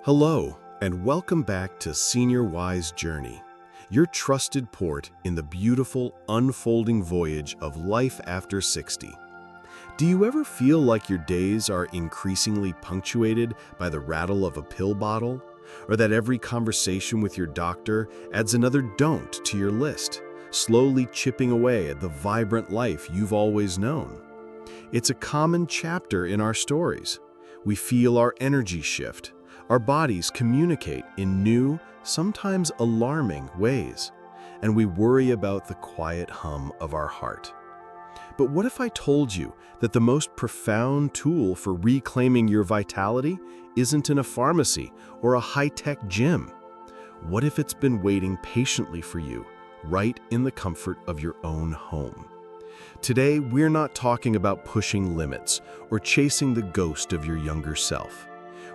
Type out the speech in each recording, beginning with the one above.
Hello, and welcome back to Senior Wise Journey, your trusted port in the beautiful, unfolding voyage of life after 60. Do you ever feel like your days are increasingly punctuated by the rattle of a pill bottle? Or that every conversation with your doctor adds another don't to your list, slowly chipping away at the vibrant life you've always known? It's a common chapter in our stories. We feel our energy shift. Our bodies communicate in new, sometimes alarming ways, and we worry about the quiet hum of our heart. But what if I told you that the most profound tool for reclaiming your vitality isn't in a pharmacy or a high-tech gym? What if it's been waiting patiently for you, right in the comfort of your own home? Today, we're not talking about pushing limits or chasing the ghost of your younger self.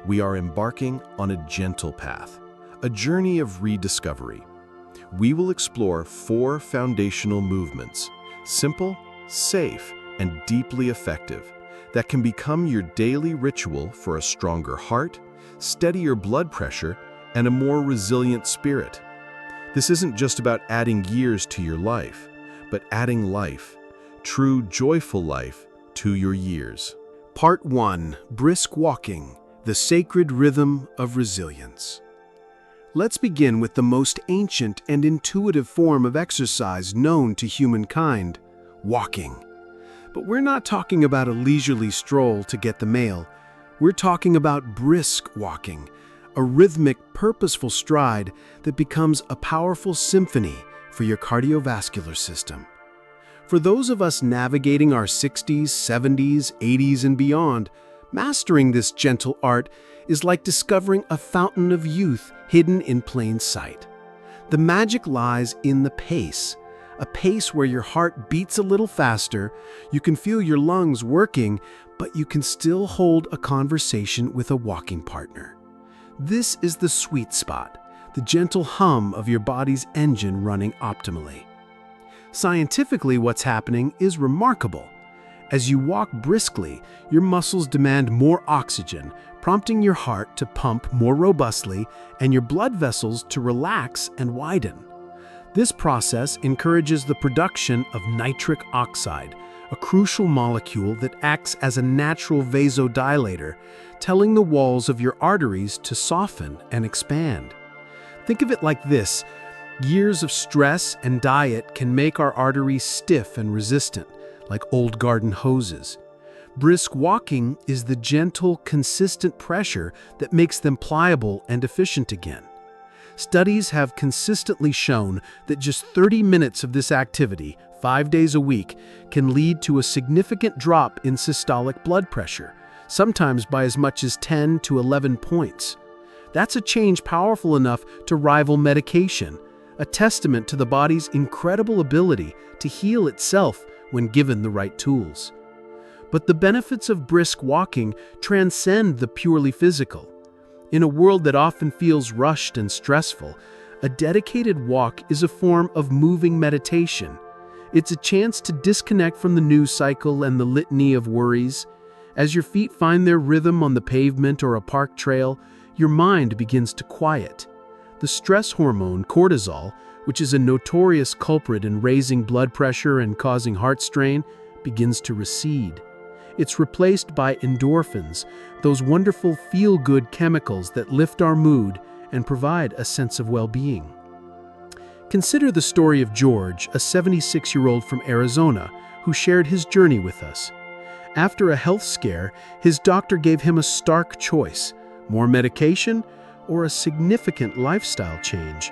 We are embarking on a gentle path, a journey of rediscovery. We will explore 4 foundational movements, simple, safe, and deeply effective, that can become your daily ritual for a stronger heart, steadier blood pressure, and a more resilient spirit. This isn't just about adding years to your life, but adding life, true joyful life, to your years. Part 1. Brisk Walking. The sacred rhythm of resilience. Let's begin with the most ancient and intuitive form of exercise known to humankind, walking. But we're not talking about a leisurely stroll to get the mail. We're talking about brisk walking, a rhythmic, purposeful stride that becomes a powerful symphony for your cardiovascular system. For those of us navigating our 60s, 70s, 80s, and beyond, mastering this gentle art is like discovering a fountain of youth hidden in plain sight. The magic lies in the pace, a pace where your heart beats a little faster, you can feel your lungs working, but you can still hold a conversation with a walking partner. This is the sweet spot, the gentle hum of your body's engine running optimally. Scientifically, what's happening is remarkable. As you walk briskly, your muscles demand more oxygen, prompting your heart to pump more robustly and your blood vessels to relax and widen. This process encourages the production of nitric oxide, a crucial molecule that acts as a natural vasodilator, telling the walls of your arteries to soften and expand. Think of it like this: years of stress and diet can make our arteries stiff and resistant, like old garden hoses. Brisk walking is the gentle, consistent pressure that makes them pliable and efficient again. Studies have consistently shown that just 30 minutes of this activity, 5 days a week, can lead to a significant drop in systolic blood pressure, sometimes by as much as 10 to 11 points. That's a change powerful enough to rival medication, a testament to the body's incredible ability to heal itself when given the right tools. But the benefits of brisk walking transcend the purely physical. In a world that often feels rushed and stressful, a dedicated walk is a form of moving meditation. It's a chance to disconnect from the news cycle and the litany of worries. As your feet find their rhythm on the pavement or a park trail, your mind begins to quiet. The stress hormone cortisol, which is a notorious culprit in raising blood pressure and causing heart strain, begins to recede. It's replaced by endorphins, those wonderful feel-good chemicals that lift our mood and provide a sense of well-being. Consider the story of George, a 76-year-old from Arizona, who shared his journey with us. After a health scare, his doctor gave him a stark choice: more medication or a significant lifestyle change.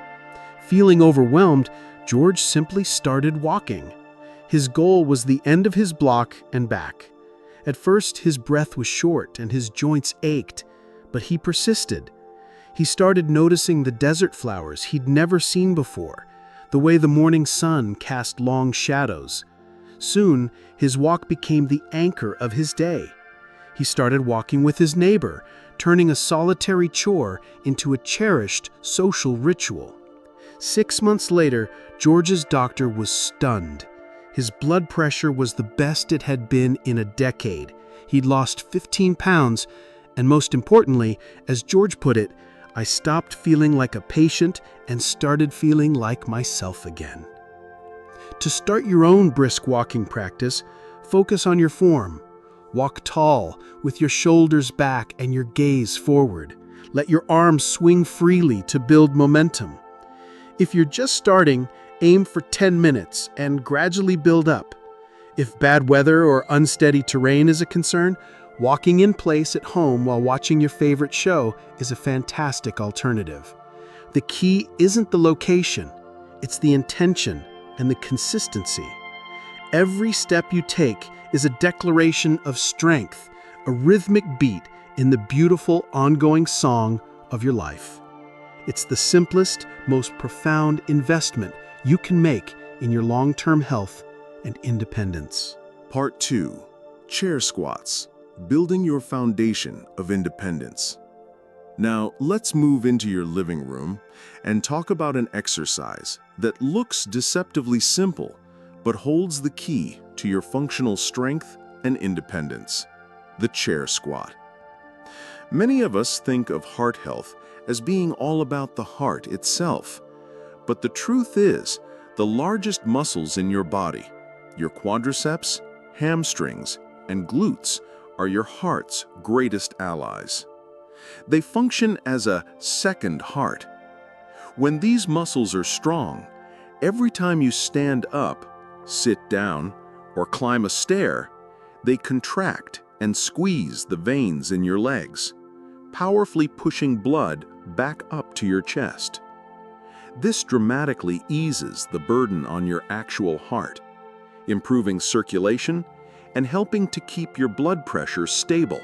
Feeling overwhelmed, George simply started walking. His goal was the end of his block and back. At first, his breath was short and his joints ached, but he persisted. He started noticing the desert flowers he'd never seen before, the way the morning sun cast long shadows. Soon, his walk became the anchor of his day. He started walking with his neighbor, turning a solitary chore into a cherished social ritual. 6 months later, George's doctor was stunned. His blood pressure was the best it had been in a decade. He'd lost 15 pounds, and most importantly, as George put it, I stopped feeling like a patient and started feeling like myself again. To start your own brisk walking practice, focus on your form. Walk tall, with your shoulders back and your gaze forward. Let your arms swing freely to build momentum. If you're just starting, aim for 10 minutes and gradually build up. If bad weather or unsteady terrain is a concern, walking in place at home while watching your favorite show is a fantastic alternative. The key isn't the location, it's the intention and the consistency. Every step you take is a declaration of strength, a rhythmic beat in the beautiful ongoing song of your life. It's the simplest, most profound investment you can make in your long-term health and independence. Part 2. Chair squats. Building your foundation of independence. Now, let's move into your living room and talk about an exercise that looks deceptively simple, but holds the key to your functional strength and independence: the chair squat. Many of us think of heart health as being all about the heart itself, but the truth is, the largest muscles in your body, your quadriceps, hamstrings, and glutes, are your heart's greatest allies. They function as a second heart. When these muscles are strong, every time you stand up, sit down, or climb a stair, they contract and squeeze the veins in your legs, powerfully pushing blood back up to your chest. This dramatically eases the burden on your actual heart, improving circulation and helping to keep your blood pressure stable.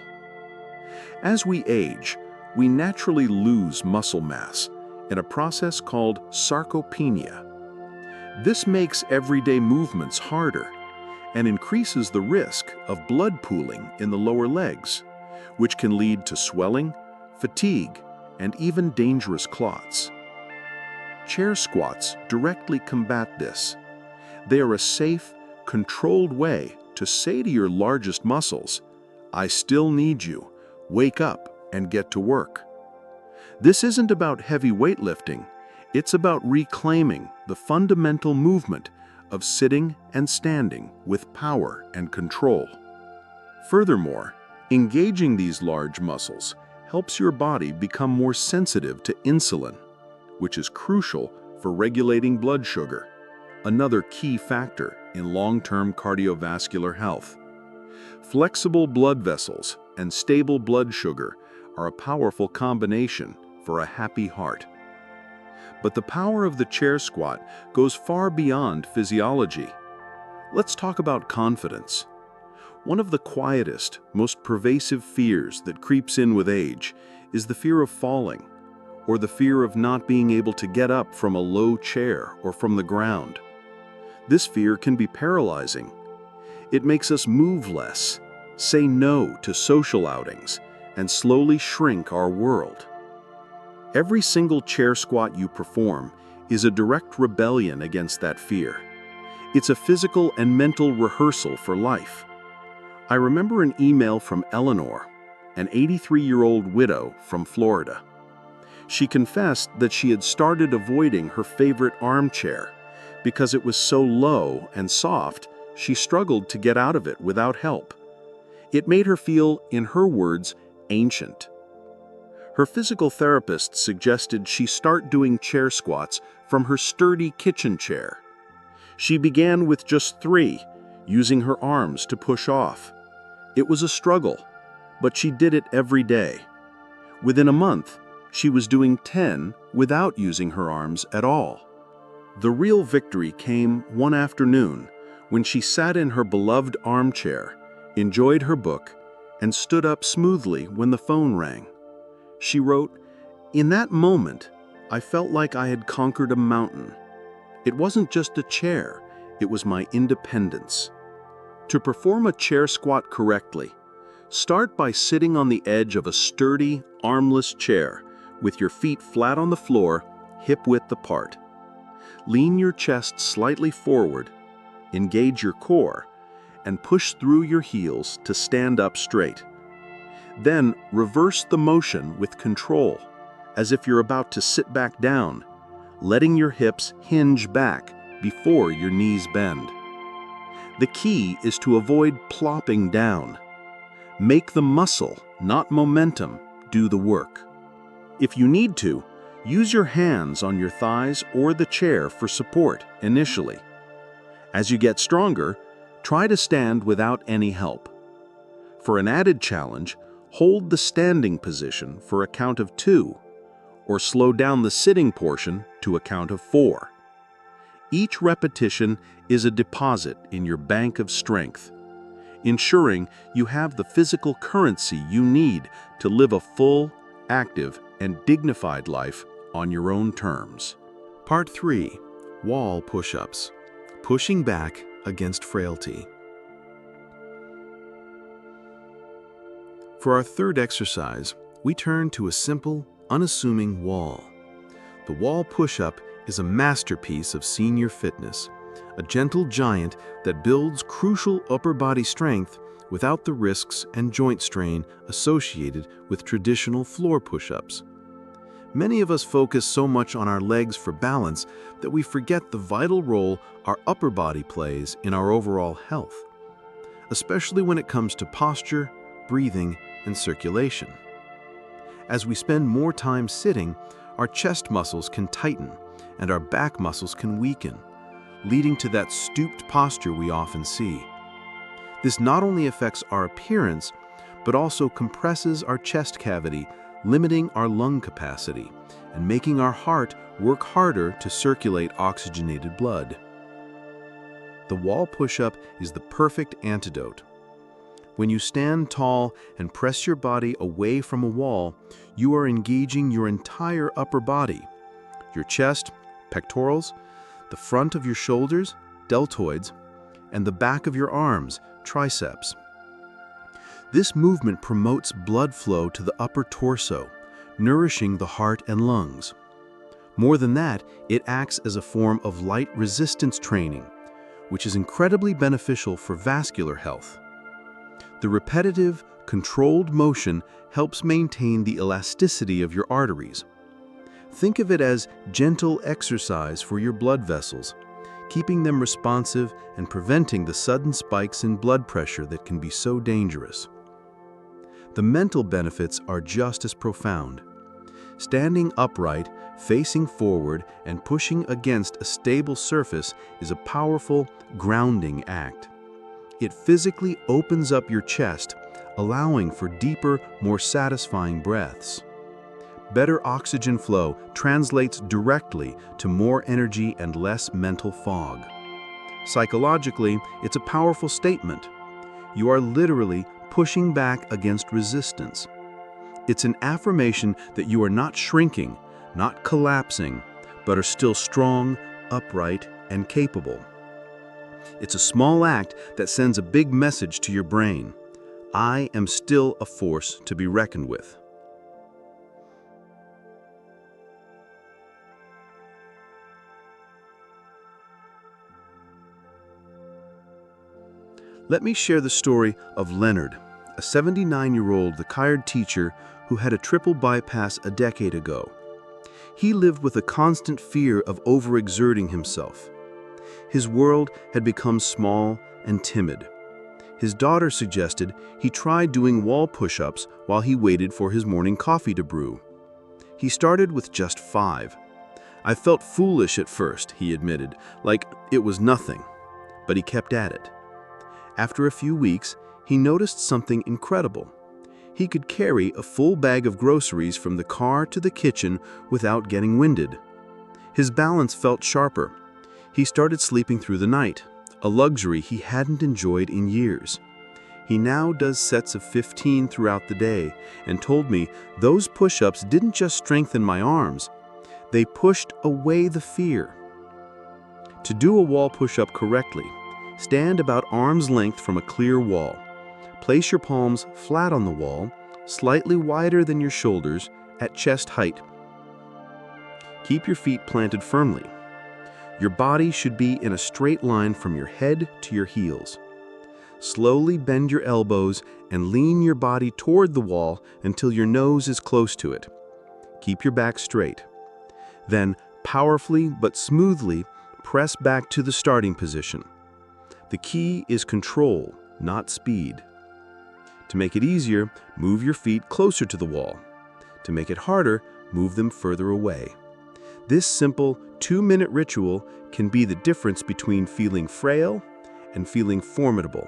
As we age, we naturally lose muscle mass in a process called sarcopenia. This makes everyday movements harder and increases the risk of blood pooling in the lower legs, which can lead to swelling, fatigue, and even dangerous clots. Chair squats directly combat this. They are a safe, controlled way to say to your largest muscles, "I still need you. Wake up and get to work." This isn't about heavy weightlifting. It's about reclaiming the fundamental movement of sitting and standing with power and control. Furthermore, engaging these large muscles helps your body become more sensitive to insulin, which is crucial for regulating blood sugar, another key factor in long-term cardiovascular health. Flexible blood vessels and stable blood sugar are a powerful combination for a happy heart. But the power of the chair squat goes far beyond physiology. Let's talk about confidence. One of the quietest, most pervasive fears that creeps in with age is the fear of falling, or the fear of not being able to get up from a low chair or from the ground. This fear can be paralyzing. It makes us move less, say no to social outings, and slowly shrink our world. Every single chair squat you perform is a direct rebellion against that fear. It's a physical and mental rehearsal for life. I remember an email from Eleanor, an 83-year-old widow from Florida. She confessed that she had started avoiding her favorite armchair because it was so low and soft, she struggled to get out of it without help. It made her feel, in her words, ancient. Her physical therapist suggested she start doing chair squats from her sturdy kitchen chair. She began with just 3, using her arms to push off. It was a struggle, but she did it every day. Within a month, she was doing 10 without using her arms at all. The real victory came one afternoon when she sat in her beloved armchair, enjoyed her book, and stood up smoothly when the phone rang. She wrote, "In that moment, I felt like I had conquered a mountain. It wasn't just a chair, it was my independence." To perform a chair squat correctly, start by sitting on the edge of a sturdy, armless chair with your feet flat on the floor, hip-width apart. Lean your chest slightly forward, engage your core, and push through your heels to stand up straight. Then reverse the motion with control as if you're about to sit back down, letting your hips hinge back before your knees bend. The key is to avoid plopping down. Make the muscle, not momentum, do the work. If you need to, use your hands on your thighs or the chair for support initially. As you get stronger, try to stand without any help. For an added challenge, hold the standing position for a count of 2, or slow down the sitting portion to a count of 4. Each repetition is a deposit in your bank of strength, ensuring you have the physical currency you need to live a full, active, and dignified life on your own terms. Part 3. Wall push-ups. Pushing back against frailty. For our third exercise, we turn to a simple, unassuming wall. The wall push-up is a masterpiece of senior fitness, a gentle giant that builds crucial upper body strength without the risks and joint strain associated with traditional floor push-ups. Many of us focus so much on our legs for balance that we forget the vital role our upper body plays in our overall health, especially when it comes to posture, breathing, and circulation. As we spend more time sitting, our chest muscles can tighten and our back muscles can weaken, leading to that stooped posture we often see. This not only affects our appearance, but also compresses our chest cavity, limiting our lung capacity and making our heart work harder to circulate oxygenated blood. The wall push-up is the perfect antidote. When you stand tall and press your body away from a wall, you are engaging your entire upper body, your chest, pectorals, the front of your shoulders, deltoids, and the back of your arms, triceps. This movement promotes blood flow to the upper torso, nourishing the heart and lungs. More than that, it acts as a form of light resistance training, which is incredibly beneficial for vascular health. The repetitive, controlled motion helps maintain the elasticity of your arteries. Think of it as gentle exercise for your blood vessels, keeping them responsive and preventing the sudden spikes in blood pressure that can be so dangerous. The mental benefits are just as profound. Standing upright, facing forward, and pushing against a stable surface is a powerful, grounding act. It physically opens up your chest, allowing for deeper, more satisfying breaths. Better oxygen flow translates directly to more energy and less mental fog. Psychologically, it's a powerful statement. You are literally pushing back against resistance. It's an affirmation that you are not shrinking, not collapsing, but are still strong, upright, and capable. It's a small act that sends a big message to your brain. I am still a force to be reckoned with. Let me share the story of Leonard, a 79-year-old retired teacher who had a triple bypass a decade ago. He lived with a constant fear of overexerting himself. His world had become small and timid. His daughter suggested he try doing wall push-ups while he waited for his morning coffee to brew. He started with just 5. I felt foolish at first, he admitted, like it was nothing, but he kept at it. After a few weeks, he noticed something incredible. He could carry a full bag of groceries from the car to the kitchen without getting winded. His balance felt sharper. He started sleeping through the night, a luxury he hadn't enjoyed in years. He now does sets of 15 throughout the day and told me those push-ups didn't just strengthen my arms, they pushed away the fear. To do a wall push-up correctly, stand about arm's length from a clear wall. Place your palms flat on the wall, slightly wider than your shoulders, at chest height. Keep your feet planted firmly. Your body should be in a straight line from your head to your heels. Slowly bend your elbows and lean your body toward the wall until your nose is close to it. Keep your back straight. Then, powerfully but smoothly, press back to the starting position. The key is control, not speed. To make it easier, move your feet closer to the wall. To make it harder, move them further away. This simple 2-minute ritual can be the difference between feeling frail and feeling formidable.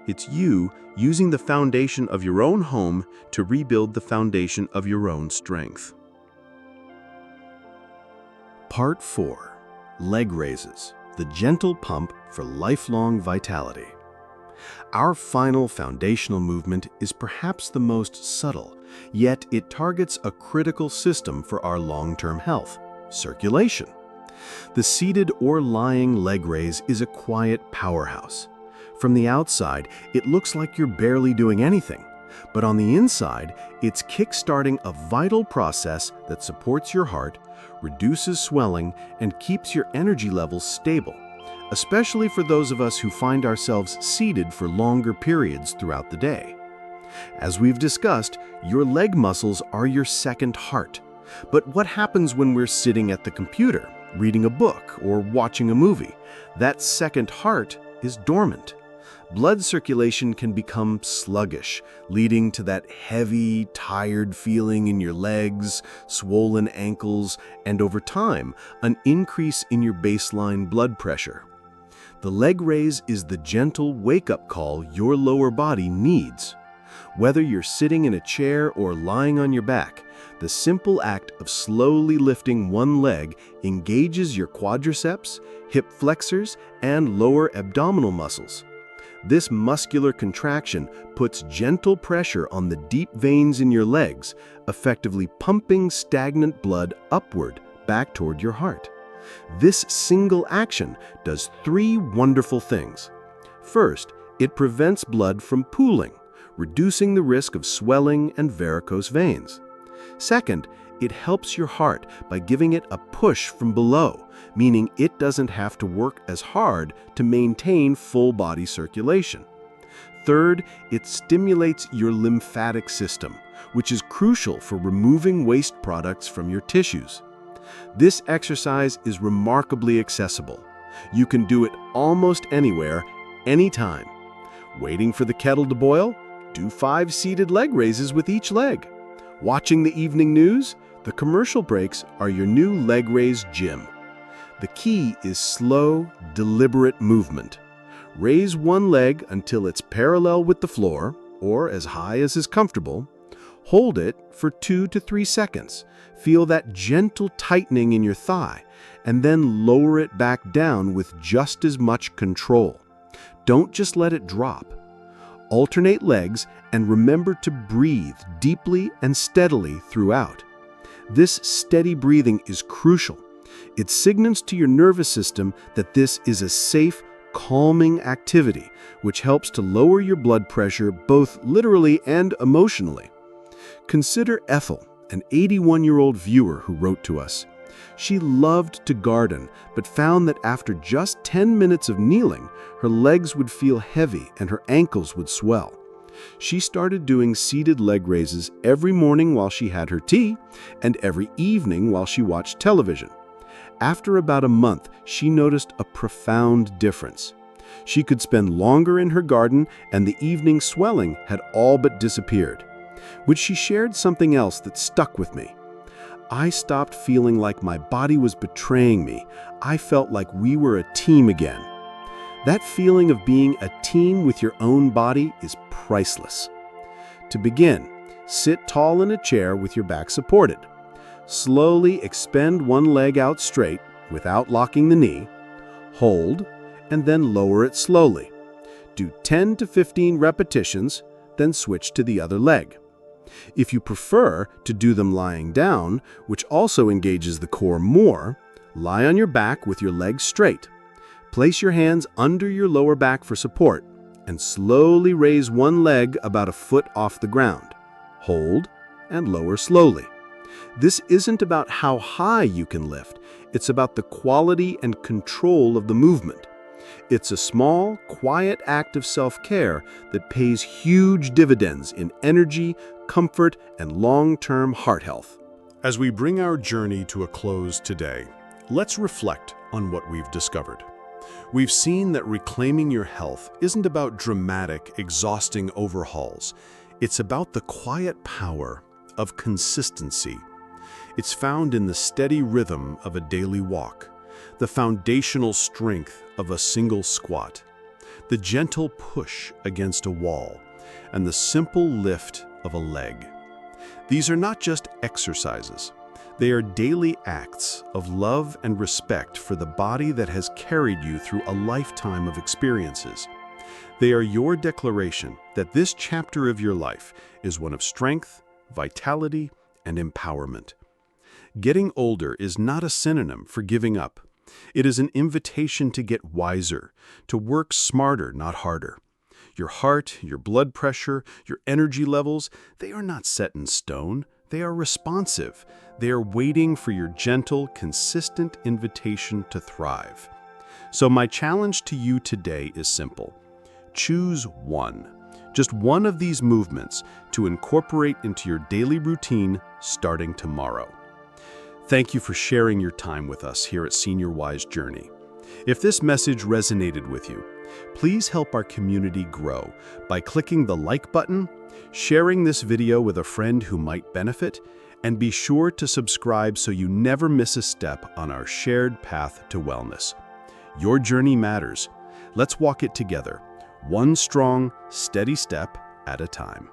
It's you using the foundation of your own home to rebuild the foundation of your own strength. Part 4. Leg raises, the gentle pump for lifelong vitality. Our final foundational movement is perhaps the most subtle, yet it targets a critical system for our long-term health: circulation. The seated or lying leg raise is a quiet powerhouse. From the outside, it looks like you're barely doing anything, but on the inside, it's kick-starting a vital process that supports your heart, reduces swelling, and keeps your energy levels stable, especially for those of us who find ourselves seated for longer periods throughout the day. As we've discussed, your leg muscles are your second heart. But what happens when we're sitting at the computer, reading a book, or watching a movie? That second heart is dormant. Blood circulation can become sluggish, leading to that heavy, tired feeling in your legs, swollen ankles, and over time, an increase in your baseline blood pressure. The leg raise is the gentle wake-up call your lower body needs. Whether you're sitting in a chair or lying on your back, the simple act of slowly lifting one leg engages your quadriceps, hip flexors, and lower abdominal muscles. This muscular contraction puts gentle pressure on the deep veins in your legs, effectively pumping stagnant blood upward back toward your heart. This single action does 3 wonderful things. First, it prevents blood from pooling, reducing the risk of swelling and varicose veins. Second, it helps your heart by giving it a push from below, meaning it doesn't have to work as hard to maintain full body circulation. Third, it stimulates your lymphatic system, which is crucial for removing waste products from your tissues. This exercise is remarkably accessible. You can do it almost anywhere, anytime. Waiting for the kettle to boil? Do 5 seated leg raises with each leg. Watching the evening news? The commercial breaks are your new leg raise gym. The key is slow, deliberate movement. Raise one leg until it's parallel with the floor, or as high as is comfortable. Hold it for 2 to 3 seconds. Feel that gentle tightening in your thigh, and then lower it back down with just as much control. Don't just let it drop. Alternate legs and remember to breathe deeply and steadily throughout. This steady breathing is crucial. It signals to your nervous system that this is a safe, calming activity, which helps to lower your blood pressure both literally and emotionally. Consider Ethel, an 81-year-old viewer who wrote to us. She loved to garden, but found that after just 10 minutes of kneeling, her legs would feel heavy and her ankles would swell. She started doing seated leg raises every morning while she had her tea and every evening while she watched television. After about a month, she noticed a profound difference. She could spend longer in her garden and the evening swelling had all but disappeared. Which she shared something else that stuck with me. I stopped feeling like my body was betraying me. I felt like we were a team again. That feeling of being a team with your own body is priceless. To begin, sit tall in a chair with your back supported. Slowly extend one leg out straight without locking the knee. Hold, and then lower it slowly. Do 10 to 15 repetitions, then switch to the other leg. If you prefer to do them lying down, which also engages the core more, lie on your back with your legs straight. Place your hands under your lower back for support and slowly raise one leg about a foot off the ground. Hold and lower slowly. This isn't about how high you can lift. It's about the quality and control of the movement. It's a small, quiet act of self-care that pays huge dividends in energy, comfort, and long-term heart health. As we bring our journey to a close today, let's reflect on what we've discovered. We've seen that reclaiming your health isn't about dramatic, exhausting overhauls. It's about the quiet power of consistency. It's found in the steady rhythm of a daily walk, the foundational strength of a single squat, the gentle push against a wall, and the simple lift of a leg. These are not just exercises. They are daily acts of love and respect for the body that has carried you through a lifetime of experiences. They are your declaration that this chapter of your life is one of strength, vitality, and empowerment. Getting older is not a synonym for giving up. It is an invitation to get wiser, to work smarter, not harder. Your heart, your blood pressure, your energy levels, they are not set in stone. They are responsive. They are waiting for your gentle, consistent invitation to thrive. So my challenge to you today is simple. Choose one, just one of these movements to incorporate into your daily routine starting tomorrow. Thank you for sharing your time with us here at Senior Wise Journey. If this message resonated with you, please help our community grow by clicking the like button, sharing this video with a friend who might benefit, and be sure to subscribe so you never miss a step on our shared path to wellness. Your journey matters. Let's walk it together, one strong, steady step at a time.